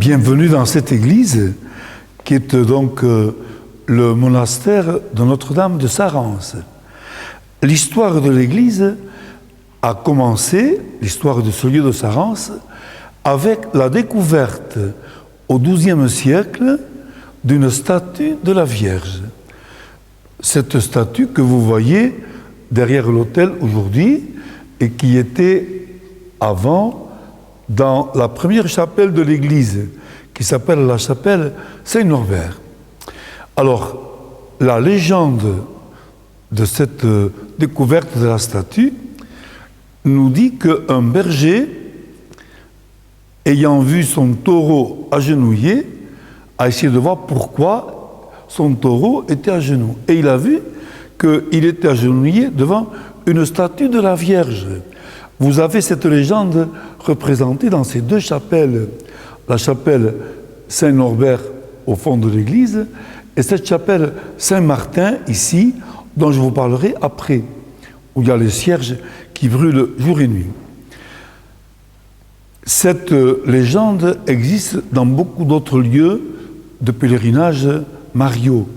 Bienvenue dans cette église qui est donc le monastère de Notre-Dame de Sarrance. L'histoire de l'église a commencé, l'histoire de ce lieu de Sarrance, avec la découverte au XIIe siècle d'une statue de la Vierge. Cette statue que vous voyez derrière l'autel aujourd'hui et qui était avant dans la première chapelle de l'église, qui s'appelle la chapelle Saint-Norbert. Alors, la légende de cette découverte de la statue nous dit qu'un berger, ayant vu son taureau agenouillé, a essayé de voir pourquoi son taureau était à genoux. Et il a vu qu'il était agenouillé devant une statue de la Vierge. Vous avez cette légende représentée dans ces deux chapelles, la chapelle Saint-Norbert au fond de l'église et cette chapelle Saint-Martin ici, dont je vous parlerai après, où il y a les cierges qui brûlent jour et nuit. Cette légende existe dans beaucoup d'autres lieux de pèlerinage mariaux.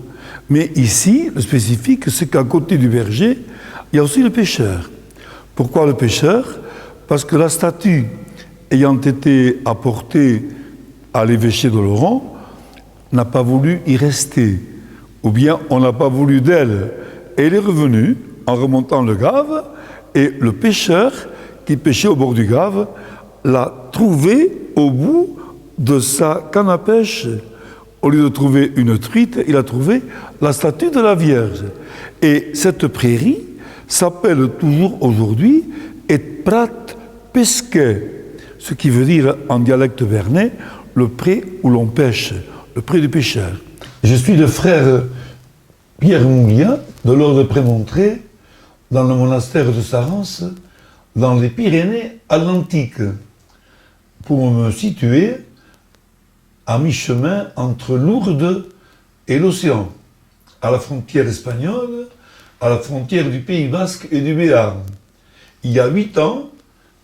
Mais ici, le spécifique, c'est qu'à côté du berger, il y a aussi le pêcheur. Pourquoi le pêcheur? Parce que la statue ayant été apportée à l'évêché de Laurent n'a pas voulu y rester, ou bien on n'a pas voulu d'elle. Et elle est revenue en remontant le Gave, et le pêcheur qui pêchait au bord du Gave l'a trouvée au bout de sa canne à pêche. Au lieu de trouver une truite, il a trouvé la statue de la Vierge. Et cette prairie s'appelle toujours aujourd'hui Et Prat Pesquet, ce qui veut dire en dialecte vernais le pré où l'on pêche, le pré du pêcheur. Je suis le frère Pierre Moulien de l'ordre Prémontré dans le monastère de Sarrance, dans les Pyrénées atlantiques, pour me situer à mi-chemin entre Lourdes et l'océan, à la frontière espagnole, à la frontière du Pays Basque et du Béarn. Il y a 8 ans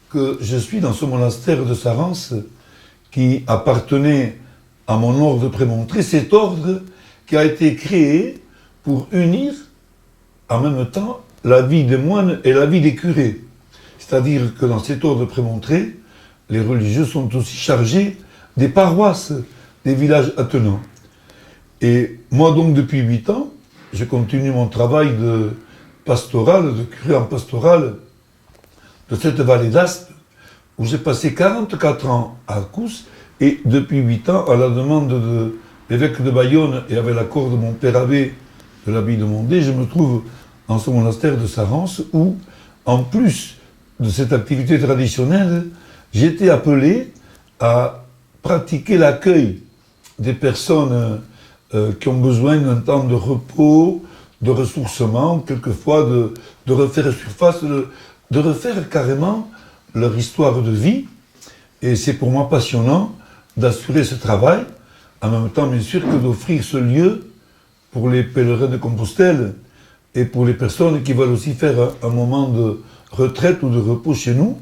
que je suis dans ce monastère de Sarrance qui appartenait à mon ordre Prémontré, cet ordre qui a été créé pour unir en même temps la vie des moines et la vie des curés. C'est-à-dire que dans cet ordre Prémontré, les religieux sont aussi chargés des paroisses, des villages attenants. Et moi donc depuis 8 ans, je continue mon travail de pastoral, de curé en pastoral de cette vallée d'Aspe, où j'ai passé 44 ans à Cousse, et depuis 8 ans, à la demande de l'évêque de Bayonne et avec l'accord de mon père abbé de l'abbaye de Mondé, je me trouve dans ce monastère de Sarrance, où, en plus de cette activité traditionnelle, j'ai été appelé à pratiquer l'accueil des personnes qui ont besoin d'un temps de repos, de ressourcement, quelquefois de refaire surface, de refaire carrément leur histoire de vie. Et c'est pour moi passionnant d'assurer ce travail, en même temps bien sûr que d'offrir ce lieu pour les pèlerins de Compostelle et pour les personnes qui veulent aussi faire un moment de retraite ou de repos chez nous.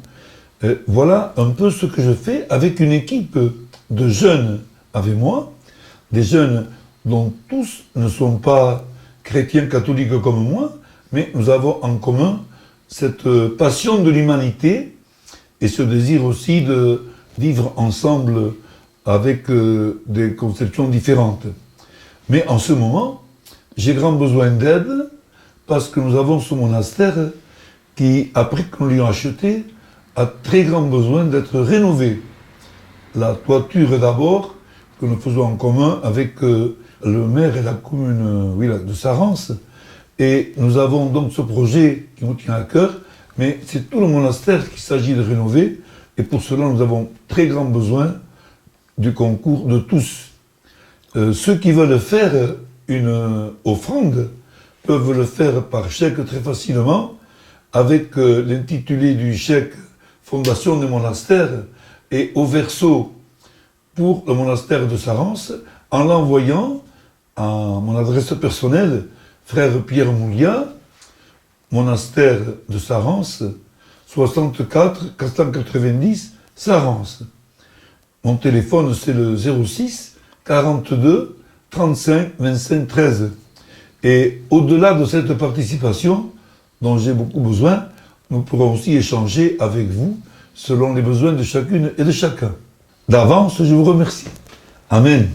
Et voilà un peu ce que je fais avec une équipe de jeunes avec moi, des jeunes dont tous ne sont pas chrétiens catholiques comme moi, mais nous avons en commun cette passion de l'humanité et ce désir aussi de vivre ensemble avec des conceptions différentes. Mais en ce moment, j'ai grand besoin d'aide parce que nous avons ce monastère qui, après que nous l'ayons acheté, a très grand besoin d'être rénové. La toiture d'abord, que nous faisons en commun avec le maire et la commune de Sarrance. Et nous avons donc ce projet qui nous tient à cœur, mais c'est tout le monastère qu'il s'agit de rénover. Et pour cela, nous avons très grand besoin du concours de tous. Ceux qui veulent faire une offrande peuvent le faire par chèque très facilement, avec l'intitulé du chèque Fondation des monastères et au verso pour le monastère de Sarrance, en l'envoyant à mon adresse personnelle, frère Pierre Moulien, monastère de Sarrance, 64 490 Sarrance. Mon téléphone, c'est le 06 42 35 25 13. Et au-delà de cette participation, dont j'ai beaucoup besoin, nous pourrons aussi échanger avec vous selon les besoins de chacune et de chacun. D'avance, je vous remercie. Amen.